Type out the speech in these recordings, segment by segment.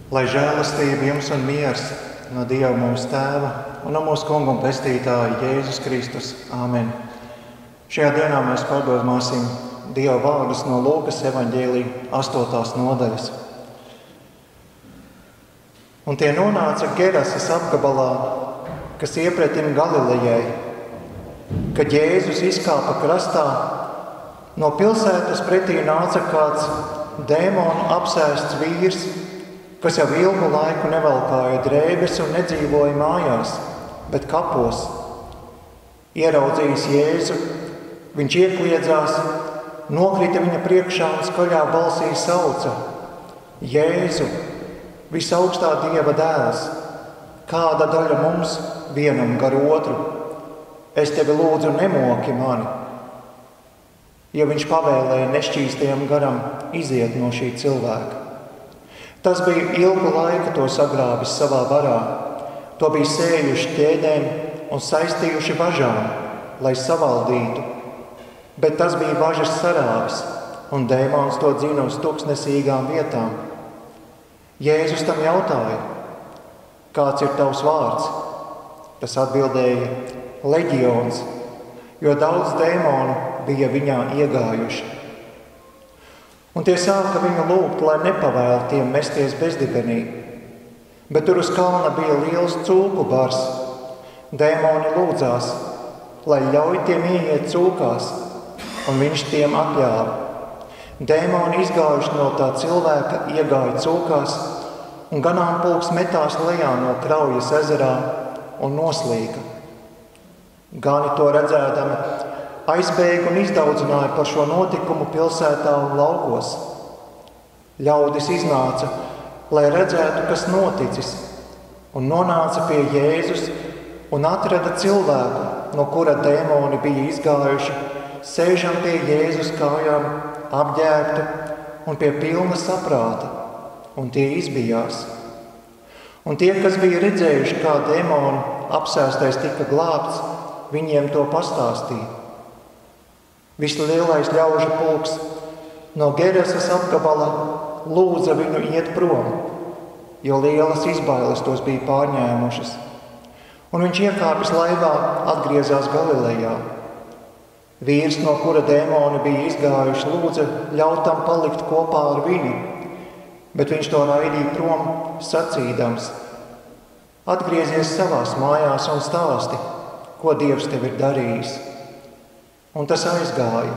Lai žēlastība jums un miers no Dieva mūsu Tēva un no mūsu Kunga un Pestītāja Jēzus Kristus. Āmen. Šajā dienā mēs pārdomāsim Dieva vārdus no Lūkas evaņģēlija 8. nodaļas. Un tie nonāca Gerasas apgabalā, kas iepretim Galilejai, kad Jēzus izkāpa krastā. No pilsētas pretī nāca kāds dēmonu apsēsts vīrs, kas jau ilgu laiku nevalkāja drēbes un nedzīvoja mājās, bet kapos. Ieraudzījis Jēzu, viņš iekliedzās, nokrita viņa priekšā un skaļā balsī sauca: Jēzu, visaugstā Dieva dēls, kāda daļa mums vienam gar otru? Es tevi lūdzu, nemoki mani. Jo viņš pavēlēja nešķīstajam garam iziet no šī cilvēka. Tas bija ilgu laiku to sagrāvis savā varā. To bija sējuši ķēdēm un saistījuši važām, lai savaldītu. Bet tas bija važas sarāvis, un dēmons to dzina uz tuksnesīgām vietām. Jēzus tam jautāja: kāds ir tavs vārds? Tas atbildēja: Leģions, jo daudz dēmonu bija viņā iegājuši. Un tie sāka viņu lūgt, lai nepavēl tiem mesties bezdibenī. Bet tur uz kalna bija liels cūku bars. Dēmoni lūdzās, lai ļauj tiem ieiet cūkās, un viņš tiem atļāva. Dēmoni izgājuši no tā cilvēka iegāja cūkās, un ganāmpulks metās lejā no Kraujas ezerā un noslīka. Gani to redzēdami aizbēga un izdaudzināja par šo notikumu pilsētā un laukos. Ļaudis iznāca, lai redzētu, kas noticis, un nonāca pie Jēzus un atrada cilvēku, no kura dēmoni bija izgājuši, sēžam pie Jēzus kājām, apģērbtu un pie pilna saprāta, un tie izbijās. Un tie, kas bija redzējuši, kā dēmonu apsēstais tika glābts, viņiem to pastāstīja. Vislielais ļaužu pulks no Gerasas apgabala lūdza viņu iet prom, jo lielas izbailes tos bija pārņēmušas. Un viņš iekāpis laivā, atgriezās Galilejā. Vīrs, no kura dēmoni bija izgājuši, lūdza ļaut tam palikt kopā ar viņu, bet viņš to raidīja prom, sacīdams: atgriezies savās mājās un stāsti, ko Dievs tev ir darījis. Un tas aizgāja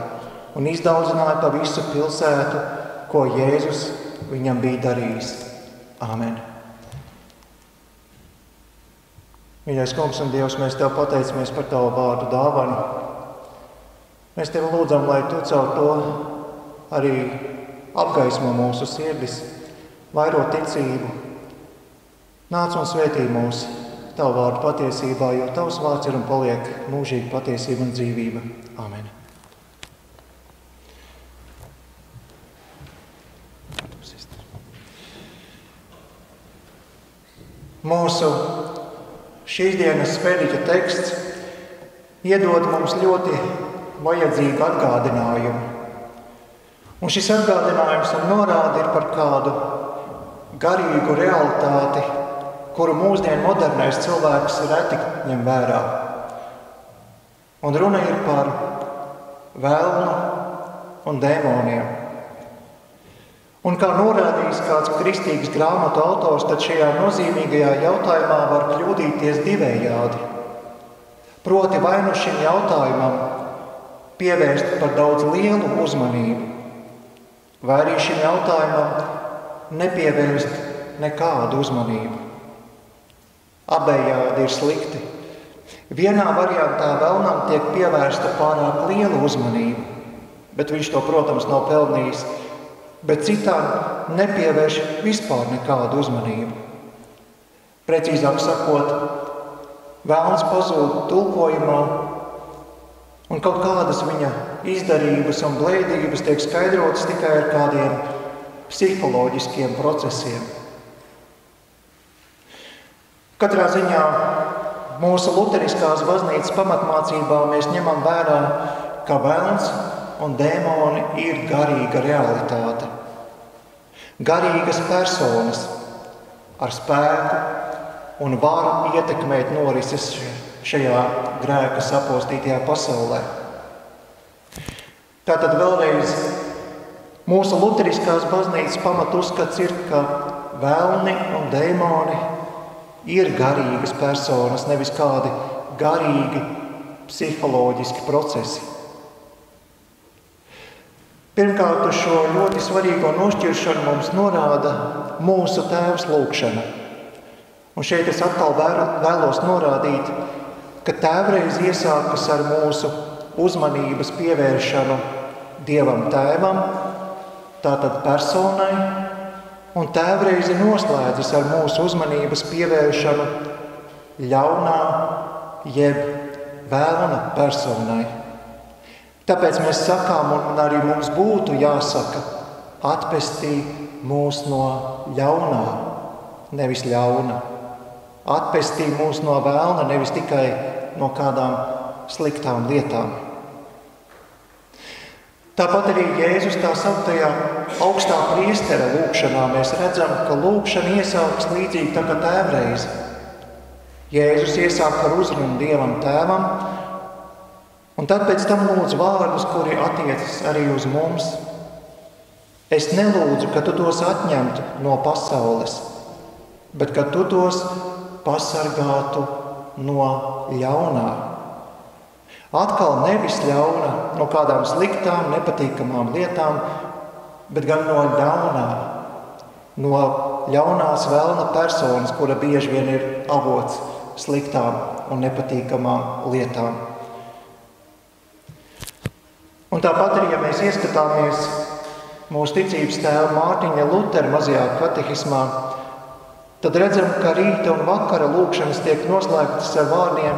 un izdaudzināja pa visu pilsētu, ko Jēzus viņam bija darījis. Āmen. Mīļais Kungs un Dievs, mēs Tev pateicamies par Tavu vārdu dāvanu. Mēs Tevi lūdzam, lai Tu caur to arī apgaismo mūsu sirdis, vairo ticību. Nāc un svētī mūs Tavu vārdu patiesībā, jo Tavs vārds ir un paliek mūžīga patiesība un dzīvība. Āmen. Mūsu šīs dienas svētīta teksts iedod mums ļoti vajadzīgu atgādinājumu. Un šis atgādinājums un norāde ir par kādu garīgu realitāti, kuru mūsdienu modernais cilvēks reti ņem vērā. Un runa ir par vēlnu un dēmoniem. Un kā norādījis kāds kristīgas grāmatu autors, tad šajā nozīmīgajā jautājumā var kļūdīties divējādi. Proti, vai nu šim jautājumam pievērst par daudz lielu uzmanību, vai arī šim jautājumam nepievērst nekādu uzmanību. Abējādi ir slikti. Vienā variantā vēlnam tiek pievērsta pārāk liela uzmanība, bet viņš to, protams, nav pelnījis, bet citā nepievērš vispār nekādu uzmanību. Precīzāk sakot, vēlns pazūd tulkojumā, un kaut kādas viņa izdarības un blēdības tiek skaidrotas tikai ar kādiem psiholoģiskiem procesiem. Katrā ziņā mūsu luteriskās baznīcas pamatmācībā mēs ņemam vērā, ka vēlns un dēmoni ir garīga realitāte. Garīgas personas, ar spēku un varu ietekmēt norises šajā grēka sapostītajā pasaulē. Tātad vēlreiz mūsu luteriskās baznīcas pamatuzskats ir, ka vēlni un dēmoni ir garīgas personas, nevis kādi garīgi psiholoģiski procesi. Pirmkārt, uz šo ļoti svarīgo nošķiršanu mums norāda mūsu Tēvs lūgšana. Un šeit es atkal vēlos norādīt, ka tēvreiz iesākas ar mūsu uzmanības pievēršanu Dievam Tēvam, tātad personai, un tēvreizi noslēdzas ar mūsu uzmanības pievēršanu ļaunā jeb vēlna personai. Tāpēc mēs sakām, un arī mums būtu jāsaka, atpestī mūs no ļaunā, nevis ļauna. Atpestī mūs no vēlna, nevis tikai no kādām sliktām lietām. Tāpat arī Jēzus tā sauktajā augstā priestera lūgšanā mēs redzam, ka lūgšana iesākas līdzīgi tā kā tēvreize. Jēzus iesāk ar uzrunu Dievam Tēvam, un tad pēc tam lūdz vārdus, kuri attiecas arī uz mums. Es nelūdzu, ka tu tos atņemtu no pasaules, bet ka tu tos pasargātu no ļaunā. Atkal nevis ļauna no kādām sliktām, nepatīkamām lietām, bet gan no ļaunā, no ļaunās vēlna personas, kura bieži vien ir avots sliktām un nepatīkamām lietām. Un tāpat arī, ja mēs ieskatāmies mūsu ticības tēva Mārtiņa Lutera mazajā katehismā, tad redzam, ka rīta un vakara lūgšanas tiek noslēgtas ar vārdiem: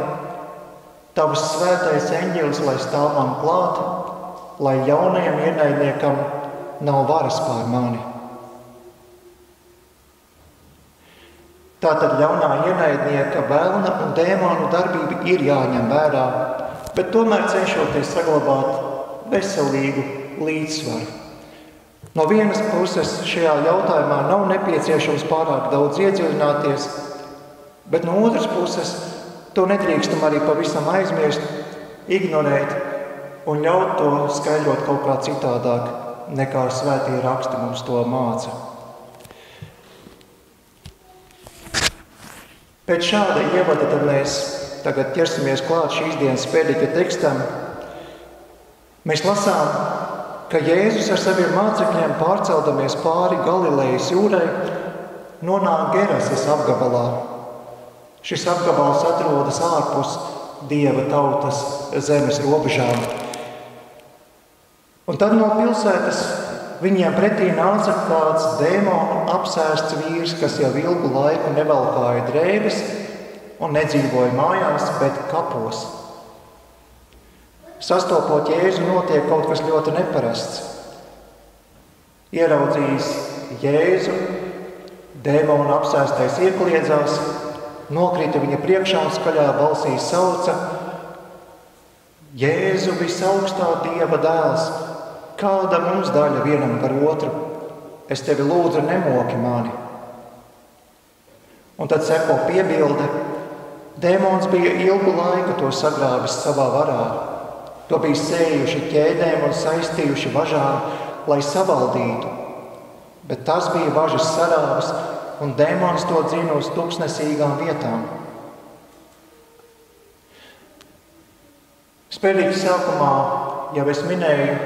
Tavs svētais eņģelis, lai stāv man klāt, lai jaunajam ienaidniekam nav varas pār mani. Tātad ļaunā ienaidnieka, vēlna un dēmonu darbība ir jāņem vērā, bet tomēr cenšoties saglabāt veselīgu līdzsvaru. No vienas puses šajā jautājumā nav nepieciešams pārāk daudz iedziļināties, bet no otras puses to nedrīkstam arī pavisam aizmirst, ignorēt un ļaut to skaidrot kaut kā citādāk, nekā svētie raksti mums to māca. Pēc šāda ievada tad mēs tagad ķersimies klāt šīs dienas pēdīga tekstam. Mēs lasām, ka Jēzus ar saviem mācekļiem pārceldamies pāri Galilejas jūrai, nonāk Gerasas apgabalā. Šis apgabals atrodas ārpus Dieva tautas zemes robežām. Un tad no pilsētas viņiem pretī nāca kāds dēmonu apsēsts vīrs, kas jau ilgu laiku nevalkāja drēbes un nedzīvoja mājās, bet kapos. Sastopot Jēzu, notiek kaut kas ļoti neparasts. Ieraudzījis Jēzu, dēmonu apsēstais iekliedzās, nokrita viņa priekšā un skaļā balsī sauca: Jēzu, visaugstā Dieva dēls, kāda mums daļa vienam par otru? Es tevi lūdzu, nemoki mani. Un tad seko piebilde: dēmons bija ilgu laiku to sagrāvis savā varā. To bija sējuši ķēdēm un saistījuši važām, lai savaldītu. Bet tas bija važas sarāvis, un dēmons to dzina uz tuksnesīgām vietām. Spēlīgs sākumā jau es minēju,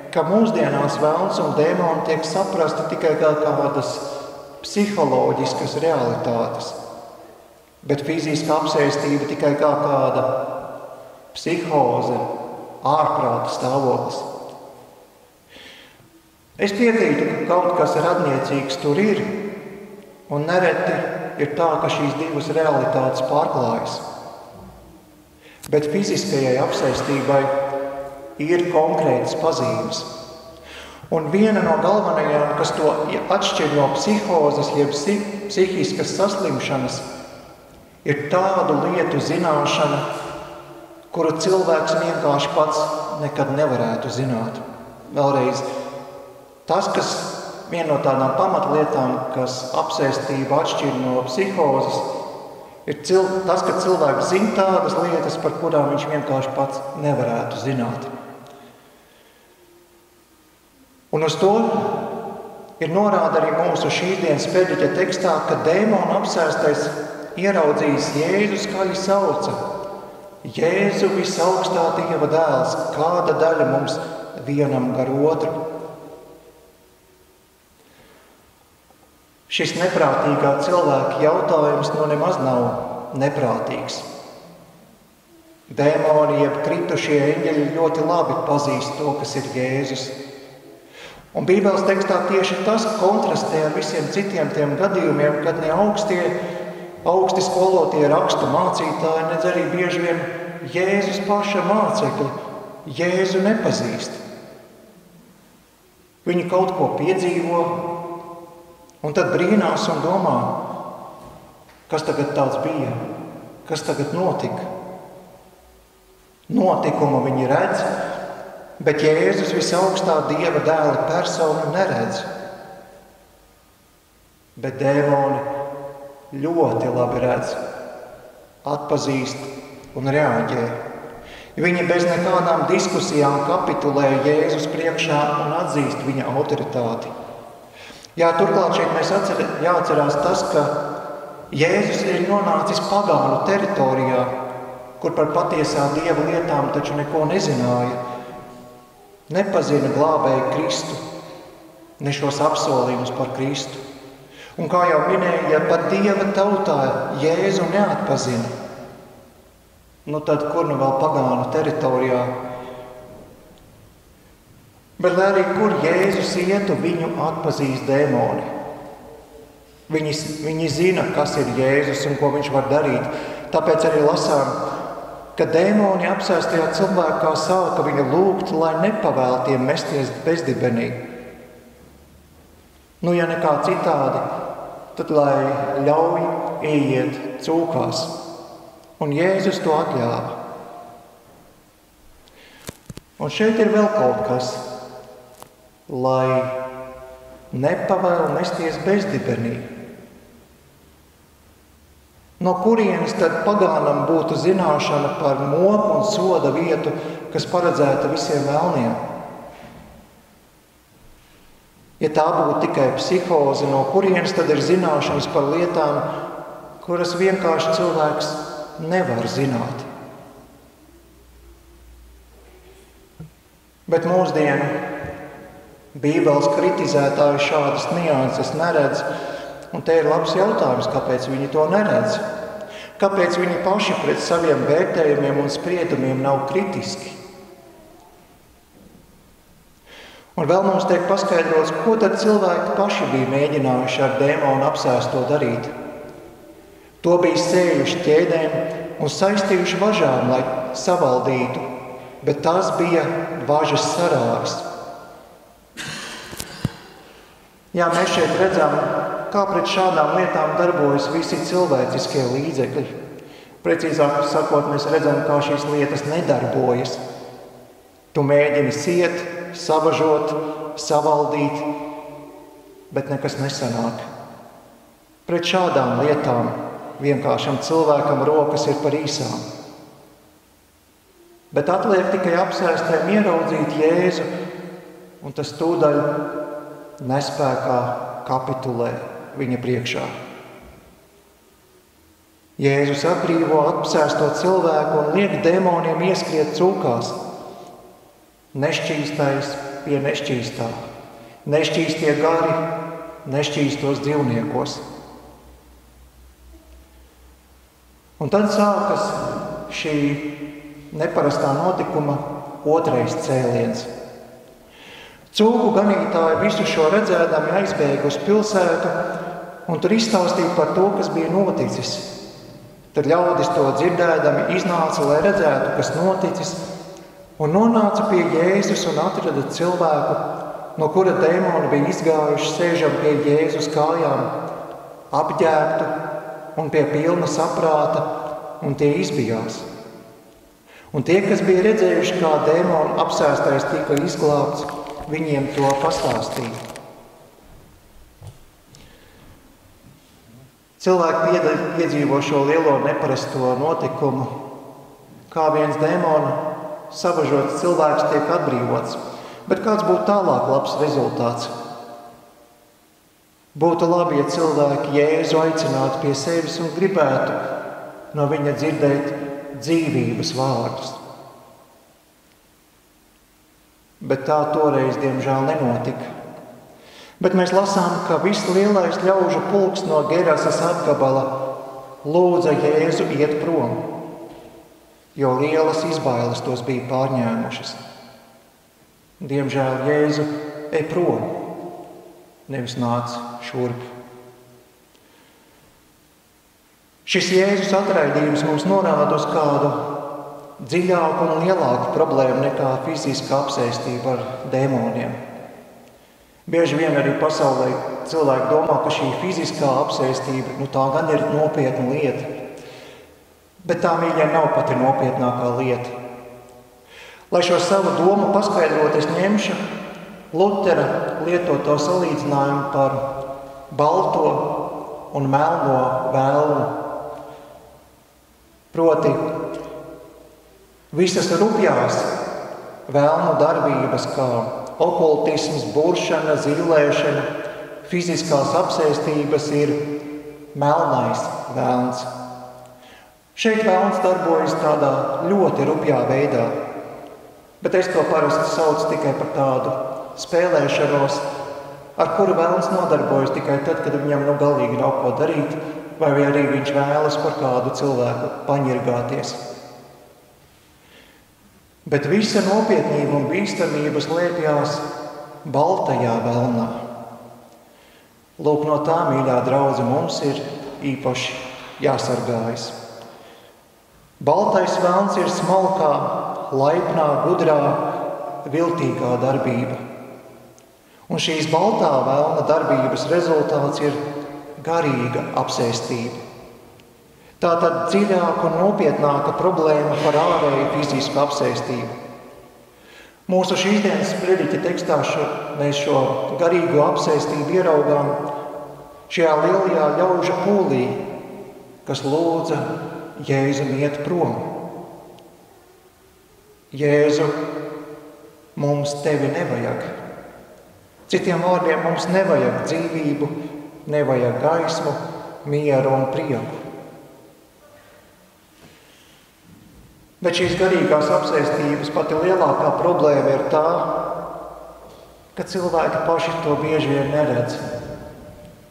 ka mūsdienās vēlns un dēmoni tiek saprasti tikai kā kādas psiholoģiskas realitātes, bet fiziska apsēstība tikai kā kāda psihoze, ārprāta stāvoklis. Es piekrītu, ka kaut kas radniecīgs tur ir, un nereti ir tā, ka šīs divas realitātes pārklājas. Bet fiziskajai apsēstībai ir konkrētas pazīmes. Un viena no galvenajām, kas to atšķir no psihozes, jeb psihiskas saslimšanas, ir tādu lietu zināšana, kuru cilvēks vienkārši pats nekad nevarētu zināt. Vēlreiz, tas, kas viena no tādām pamatlietām, kas apsēstību atšķir no psihozes, ir tas, ka cilvēks zina tādas lietas, par kurām viņš vienkārši pats nevarētu zināt. Un uz to ir norāda arī mūsu šīs dienas pēdiķa tekstā, ka dēmonu apsēstais ieraudzījis Jēzu skaļi sauca: Jēzu, visaugstā Dieva dēls, kāda daļa mums vienam gar otru? Šis neprātīgā cilvēka jautājums nemaz nav neprātīgs. Dēmoni jeb kritušie eņģeļi ļoti labi pazīst to, kas ir Jēzus. Un Bībeles tekstā tieši tas kontrastē ar visiem citiem tiem gadījumiem, kad ne augsti skolotie rakstu mācītāji, nedz arī bieži vien Jēzus paša mācekļi Jēzu nepazīst. Viņi kaut ko piedzīvo, un tad brīnās un domā, kas tagad tāds bija, kas tagad notika. Notikumu viņi redz, bet Jēzus visaugstā Dieva dēla personu neredz. Bet dēmoni ļoti labi redz, atpazīst un reaģē. Viņi bez nekādām diskusijām kapitulē Jēzus priekšā un atzīst viņa autoritāti. Jā, turklāt šeit mēs jāatcerās tas, ka Jēzus ir nonācis pagānu teritorijā, kur par patiesā Dieva lietām taču neko nezināja, nepazina glābēju Kristu, ne šos apsolījumus par Kristu. Un kā jau minēja, ja pat Dieva tautā Jēzu neatpazina, tad kur vēl pagānu teritorijā? Bet lai arī kur Jēzus ietu, viņu atpazīst dēmoni. Viņi zina, kas ir Jēzus un ko viņš var darīt. Tāpēc arī lasām, ka dēmoni apsēstajā cilvēkā sāka viņu lūgt, lai nepavēl tiem mesties bezdibenī. Ja nekā citādi, tad lai ļauj ieiet cūkās. Un Jēzus to atļāva. Un šeit ir vēl kaut kas, lai nepavēl mesties bezdibenī. No kurienes tad pagānam būtu zināšana par moku un soda vietu, kas paredzēta visiem vēlniem? Ja tā būtu tikai psihoze, no kurienes tad ir zināšanas par lietām, kuras vienkārši cilvēks nevar zināt? Bet mūsdienu Bībeles kritizētāji šādas nianses neredz, un te ir labs jautājums, kāpēc viņi to neredz. Kāpēc viņi paši pret saviem vērtējumiem un spriedumiem nav kritiski? Un vēl mums tiek paskaidrots, ko tad cilvēki paši bija mēģinājuši ar dēmonu apsēsto darīt. To bija sējuši ķēdēm un saistījuši važām, lai savaldītu, bet tās bija važas sarāvis. Jā, mēs šeit redzam, kā pret šādām lietām darbojas visi cilvēciskie līdzekļi. Precīzāk sakot, mēs redzam, kā šīs lietas nedarbojas. Tu mēģini siet, savažot, savaldīt, bet nekas nesanāk. Pret šādām lietām vienkāršam cilvēkam rokas ir par īsām. Bet atliek tikai apsēstēm ieraudzīt Jēzu, un tas tūdaļ nespēkā kapitulē viņa priekšā. Jēzus atbrīvo apsēsto cilvēku un liek dēmoniem ieskriet cūkās. Nešķīstais pie nešķīstā, nešķīstie gari, nešķīstos dzīvniekos. Un tad sākas šī neparastā notikuma otrais cēliens. Cūku ganītāji visu šo redzēdami aizbēga uz pilsētu un tur izstāstīja par to, kas bija noticis. Tad ļaudis to dzirdēdami iznāca, lai redzētu, kas noticis, un nonāca pie Jēzus un atrada cilvēku, no kura dēmoni bija izgājuši, sēžam pie Jēzus kājām, apģērbtu un pie pilna saprāta, un tie izbijās. Un tie, kas bija redzējuši, kā dēmonu apsēstais tika izglābts, viņiem to pastāstīja. Cilvēki piedzīvo šo lielo neparasto notikumu, kā viens dēmona sabažots cilvēks tiek atbrīvots. Bet kāds būtu tālāk labs rezultāts? Būtu labi, ja cilvēki Jēzu aicinātu pie sevis un gribētu no viņa dzirdēt dzīvības vārdus. Bet tā toreiz, diemžēl, nenotika. Bet mēs lasām, ka viss lielais ļaužu pulks no Gerasas apgabala lūdza Jēzu iet prom, jo lielas izbailes tos bija pārņēmušas. Diemžēl Jēzu ej prom, nevis nāc šurp. Šis Jēzus atraidījums mums norāda uz kādu dziļāku un lielāku problēmu nekā fiziska apsēstība ar dēmoniem. Bieži vien arī pasaulē cilvēki domā, ka šī fiziskā apsēstība, tā gan ir nopietna lieta. Bet tā, mīļie, nav pati nopietnākā lieta. Lai šo savu domu paskaidrot, es ņemšu Lutera lietoto salīdzinājumu par balto un melno vēlnu. Proti, visas rupjās vēlnu darbības, kā okultisms, buršana, zīlēšana, fiziskās apsēstības ir melnais vēlns. Šeit vēlns darbojas tādā ļoti rupjā veidā, bet es to parasti saucu tikai par tādu spēlēšanos, ar kuru vēlns nodarbojas tikai tad, kad viņam galīgi nav ko darīt, vai arī viņš vēlas par kādu cilvēku paņirgāties. Bet visa nopietnība un bīstamība slēpjās baltajā vēlnā. Lūk, no tā, mīļā draudze, mums ir īpaši jāsargājas. Baltais vēlns ir smalkā, laipnā, gudrā, viltīgā darbība. Un šīs baltā vēlna darbības rezultāts ir garīga apsēstība. Tā tad dziļāka un nopietnāka problēma par ārēju fizisku apsēstību. Mūsu šīsdienas prediķa tekstā mēs šo garīgo apsēstību ieraugām šajā lielajā ļauža pūlī, kas lūdza Jēzum iet prom. Jēzu, mums tevi nevajag. Citiem vārdiem, mums nevajag dzīvību, nevajag gaismu, mieru un prieku. Bet šīs garīgās apsēstības pati lielākā problēma ir tā, ka cilvēki paši to bieži vien neredz.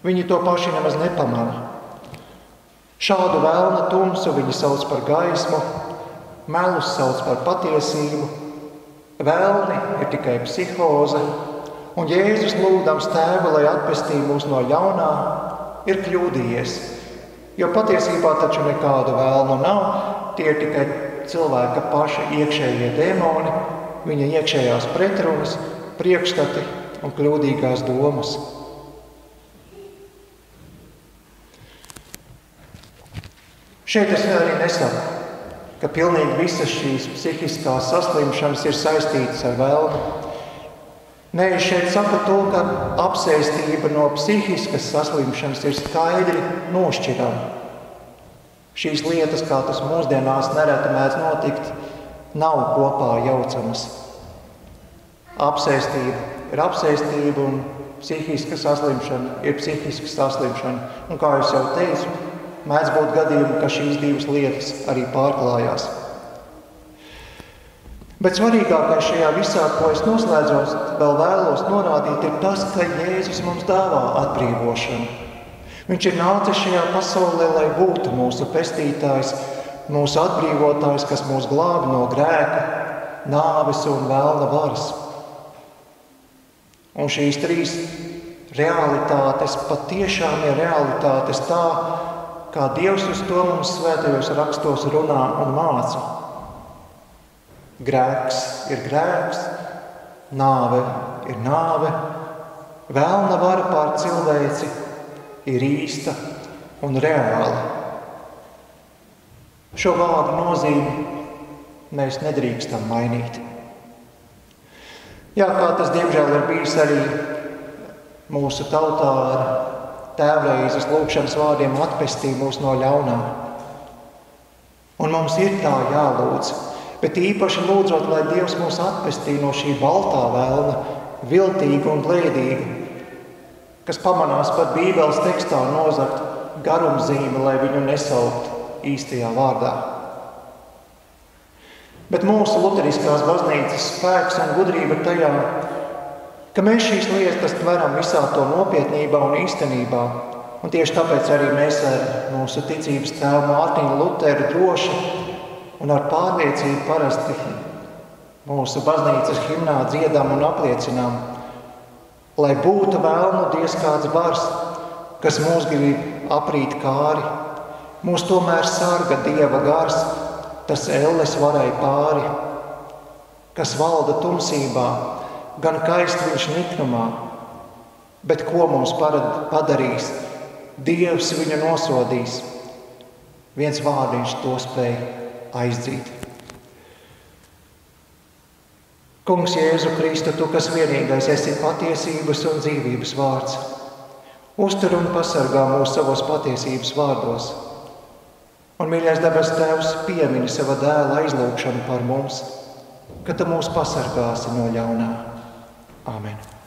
Viņi to paši nemaz nepamana. Šādu vēlna tumsu viņi sauc par gaismu, melus sauc par patiesību, vēlni ir tikai psihoze, un Jēzus lūgdams Tēvu, lai atpestī mūs no ļaunā, ir kļūdījies. Jo patiesībā taču nekādu vēlnu nav, tie ir tikai cilvēka paša iekšējie dēmoni, viņa iekšējās pretrunas, priekšstati un kļūdīgās domas. Šeit es arī nesaku, ka pilnīgi visas šīs psihiskās saslimšanas ir saistītas ar vēlmu. Nē, es šeit saku to, ka apsēstība no psihiskas saslimšanas ir skaidri nošķirama. Šīs lietas, kā tas mūsdienās nereti mēdz notikt, nav kopā jaucamas. Apsēstība ir apsēstība un psihiska saslimšana ir psihiska saslimšana. Un kā es jau teicu, mēdz būt gadījumi, ka šīs divas lietas arī pārklājās. Bet svarīgākais šajā visā, ko es noslēdzos, vēl vēlos norādīt, ir tas, ka Jēzus mums dāvā atbrīvošanu. Viņš ir nācis šajā pasaulē, lai būtu mūsu pestītājs, mūsu atbrīvotājs, kas mūs glābi no grēka, nāves un vēlna varas. Un šīs trīs realitātes patiešām ir realitātes tā, kā Dievs uz to mums svētajos rakstos runā un māca. Grēks ir grēks, nāve ir nāve, vēlna vara pār cilvēci ir īsta un reāla. Šo vārdu nozīmi mēs nedrīkstam mainīt. Jā, kā tas diemžēl ir bijis arī mūsu tautā ar tēvreizes lūgšanas vārdiem atpestī mūs no ļaunā. Un mums ir tā jālūdz, bet īpaši lūdzot, lai Dievs mūs atpestī no šī baltā vēlna, viltīga un blēdīga, kas pamanās pat Bībeles tekstā nozagt garumzīmi, lai viņu nesaukt īstajā vārdā. Bet mūsu luteriskās baznīcas spēks un gudrība tajā, ka mēs šīs lietas tveram visā to nopietnībā un īstenībā, un tieši tāpēc arī mēs ar mūsu ticības tēvu Mārtiņu Luteru droši un ar pārliecību parasti mūsu baznīcas himnā dziedam un apliecinām, lai būtu vēlnu Dievs kāds bars, kas mūs grib aprīt kāri, mūs tomēr sarga Dieva gars, tas elles varai pāri, kas valda tumsībā, gan kaist viņš niknumā, bet ko mums padarīs, Dievs viņu nosodīs. Viens vārdiņš to spēj aizdzīt. Kungs Jēzu Kristu, tu, kas vienīgais esi patiesības un dzīvības vārds, uztur un pasargā mūs savos patiesības vārdos. Un, mīļais debes Tēvs, piemini sava dēla aizlūgšanu par mums, ka tu mūs pasargāsi no ļaunā. Āmen.